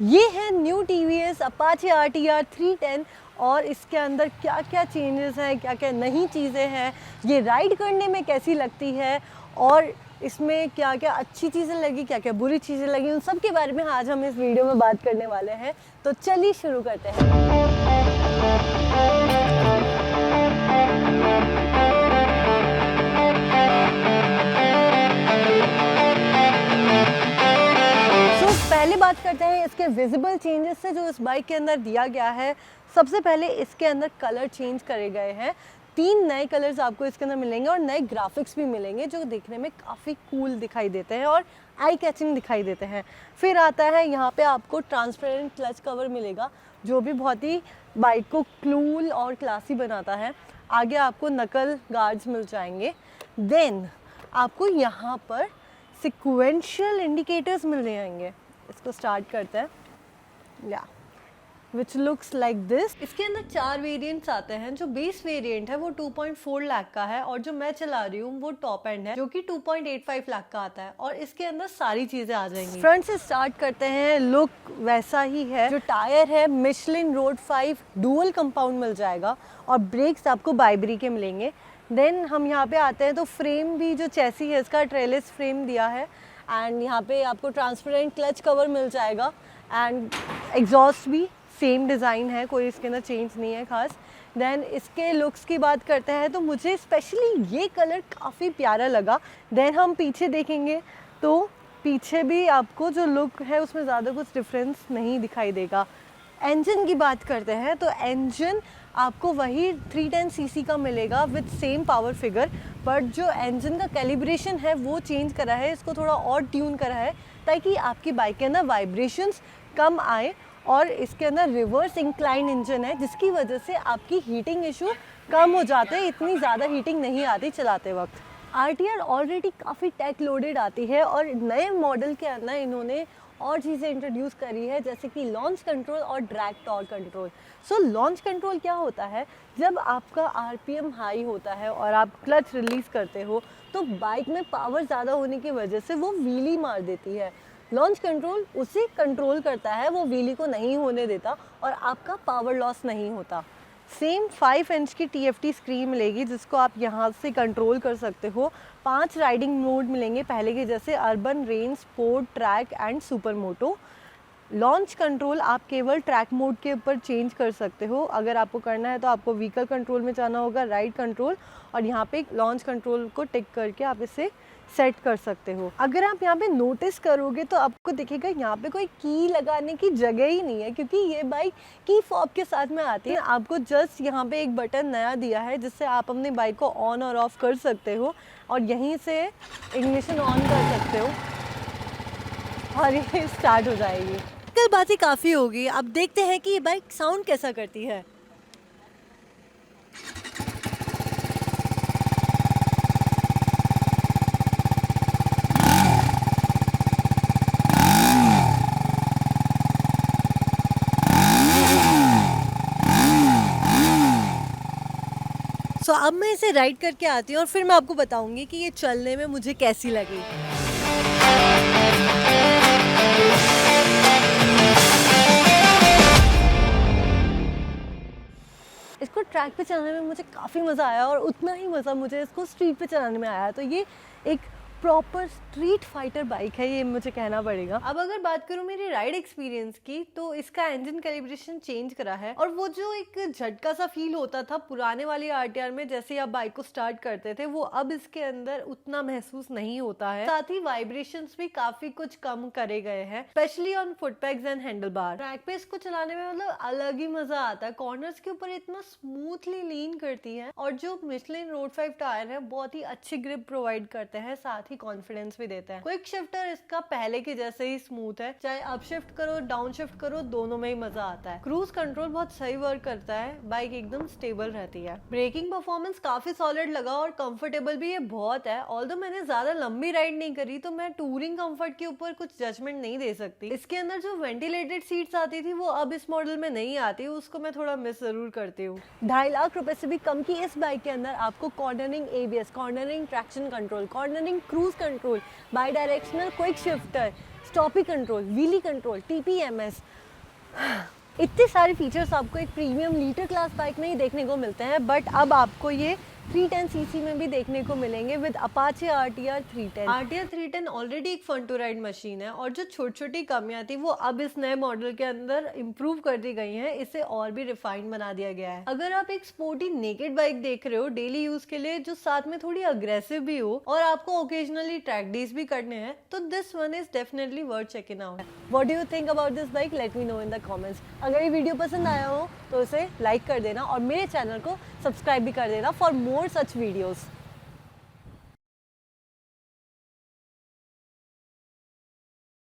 ये है new TVS Apache RTR 310 और इसके अंदर क्या क्या चेंजेस हैं, क्या क्या नई चीज़ें हैं, ये राइड करने में कैसी लगती है और इसमें क्या क्या अच्छी चीज़ें लगी, क्या क्या बुरी चीज़ें लगी, उन सब के बारे में आज हम इस वीडियो में बात करने वाले हैं। तो चलिए शुरू करते हैं। पहले बात करते हैं इसके विजिबल चेंजेस से जो इस बाइक के अंदर दिया गया है। सबसे पहले इसके अंदर कलर चेंज करे गए हैं। 3 नए कलर्स आपको इसके अंदर मिलेंगे और नए ग्राफिक्स भी मिलेंगे जो देखने में काफ़ी कूल दिखाई देते हैं और आई कैचिंग दिखाई देते हैं। फिर आता है यहाँ पे आपको ट्रांसपेरेंट क्लच कवर मिलेगा जो भी बहुत ही बाइक को कूल और क्लासी बनाता है। आगे आपको नकल गार्ड्स मिल जाएंगे। देन आपको यहाँ पर सिक्वेंशियल इंडिकेटर्स मिल जाएंगे। इसको स्टार्ट करते हैं या विच लुक्स लाइक दिस। इसके अंदर 4 वेरिएंट्स आते हैं। जो बेस वेरिएंट है वो 2.4 लाख का है और जो मैं चला रही हूँ वो टॉप एंड है जो कि 2.85 लाख का आता है और इसके अंदर सारी चीजें आ जाएंगी। फ्रंट से स्टार्ट करते हैं। लुक वैसा ही है। जो टायर है मिशलिन रोड 5 डुअल कंपाउंड मिल जाएगा और ब्रेक्स आपको बाइबरी के मिलेंगे। देन हम यहाँ पे आते हैं तो फ्रेम भी जो चैसी है इसका ट्रेलिस फ्रेम दिया है एंड यहाँ पे आपको ट्रांसपेरेंट क्लच कवर मिल जाएगा एंड एग्जॉस्ट भी सेम डिज़ाइन है, कोई इसके अंदर चेंज नहीं है खास। देन इसके लुक्स की बात करते हैं तो मुझे स्पेशली ये कलर काफ़ी प्यारा लगा। देन हम पीछे देखेंगे तो पीछे भी आपको जो लुक है उसमें ज़्यादा कुछ डिफरेंस नहीं दिखाई देगा। इंजन की बात करते हैं तो इंजन आपको वही 310 सीसी का मिलेगा with same power figure, but जो इंजन का कैलिब्रेशन है वो चेंज करा है, इसको थोड़ा और ट्यून करा है ताकि आपकी बाइक के अंदर वाइब्रेशंस कम आए। और इसके अंदर रिवर्स इंक्लाइन इंजन है जिसकी वजह से आपकी हीटिंग इशू कम हो जाते हैं, इतनी ज़्यादा हीटिंग नहीं आती चलाते वक्त। RTR ऑलरेडी काफ़ी टेक लोडेड आती है और नए मॉडल के अंदर इन्होंने और चीज़ें इंट्रोड्यूस करी है जैसे कि लॉन्च कंट्रोल और ड्रैग टॉर्क कंट्रोल। सो लॉन्च कंट्रोल क्या होता है, जब आपका RPM हाई होता है और आप क्लच रिलीज़ करते हो तो बाइक में पावर ज़्यादा होने की वजह से वो व्हीली मार देती है। लॉन्च कंट्रोल उसे कंट्रोल करता है, वो व्हीली को नहीं होने देता और आपका पावर लॉस नहीं होता। सेम 5 इंच की TFT स्क्रीन मिलेगी जिसको आप यहाँ से कंट्रोल कर सकते हो। 5 राइडिंग मोड मिलेंगे पहले के जैसे urban, range, sport, track and super moto. Launch control आप केवल ट्रैक मोड के ऊपर चेंज कर सकते हो। अगर आपको करना है तो आपको व्हीकल कंट्रोल में जाना होगा, राइड कंट्रोल, और यहाँ पे लॉन्च कंट्रोल को टिक करके आप इसे सेट कर सकते हो। अगर आप यहाँ पे नोटिस करोगे तो आपको दिखेगा यहाँ पे कोई की लगाने की जगह ही नहीं है क्योंकि ये बाइक की फॉब के साथ में आती है। आपको जस्ट यहाँ पे एक बटन नया दिया है जिससे आप अपनी बाइक को ऑन और ऑफ कर सकते हो और यहीं से इग्निशन ऑन कर सकते हो और ये स्टार्ट हो जाएगी। कल बातें काफ़ी होगी, अब देखते हैं कि ये बाइक साउंड कैसा करती है। सो अब मैं इसे राइड करके आती हूँ और फिर मैं आपको बताऊंगी कि ये चलने में मुझे कैसी लगी। इसको ट्रैक पे चलाने में मुझे काफ़ी मज़ा आया और उतना ही मज़ा मुझे इसको स्ट्रीट पे चलाने में आया। तो ये एक प्रॉपर स्ट्रीट फाइटर बाइक है, ये मुझे कहना पड़ेगा। अब अगर बात करूँ मेरी राइड एक्सपीरियंस की तो इसका इंजन कैलिब्रेशन चेंज करा है और वो जो एक झटका सा फील होता था पुराने वाली RTR में जैसे आप बाइक को स्टार्ट करते थे वो अब इसके अंदर उतना महसूस नहीं होता है। साथ ही वाइब्रेशंस भी काफी कुछ कम करे गए हैं, specially on footpegs and handlebar. Track पे इसको चलाने में मतलब अलग ही मजा आता है। कॉर्नर्स के ऊपर इतना स्मूथली लीन करती है और जो मिशलिन रोड 5 टायर है बहुत ही अच्छी ग्रिप प्रोवाइड करते हैं, साथ ही कॉन्फिडेंस भी देता है। क्विक शिफ्टर इसका पहले के जैसे ही स्मूथ है, चाहे अप शिफ्ट करो डाउन शिफ्ट करो दोनों में ही मजा आता है। क्रूज कंट्रोल बहुत सही वर्क करता है, बाइक एकदम स्टेबल रहती है। ब्रेकिंग परफॉर्मेंस काफी सॉलिड लगा और कंफर्टेबल भी ये बहुत है। ऑल्दो मैंने ज्यादा लंबी राइड नहीं करी तो मैं टूरिंग कंफर्ट के ऊपर कुछ जजमेंट नहीं दे सकती। इसके अंदर जो वेंटिलेटेड सीट्स आती थी वो अब इस मॉडल में नहीं आती, उसको मैं थोड़ा मिस जरूर करती हूँ। 2.5 लाख रुपए से भी कम की इस बाइक के अंदर आपको cornering ABS, cornering traction control, cornering cruise control, by directional quick shifter, stoppie control, wheelie control, TPMS, इतने सारे फीचर्स आपको एक प्रीमियम लीटर क्लास बाइक में ही देखने को मिलते हैं। बट अब आपको ये 310 सीसी में भी देखने को मिलेंगे with Apache RTR 310। RTR 310 already एक फन टू राइड मशीन है और जो छोटी छोटी कमियां थी वो अब इस नए मॉडल के अंदर इम्प्रूव कर दी गई हैं, इसे और भी रिफाइन बना दिया गया है। अगर आप एक स्पोर्टी नेकेड बाइक देख रहे हो डेली यूज के लिए जो साथ में थोड़ी अग्रेसिव भी हो और आपको ओकेजनली ट्रैक डेज भी करने हैं, तो this one is definitely worth checking out. What do you think about this bike? Let me know in the comments. अगर ये वीडियो पसंद आया हो तो उसे लाइक कर देना और मेरे चैनल को सब्सक्राइब भी कर देना फॉर मोर such videos.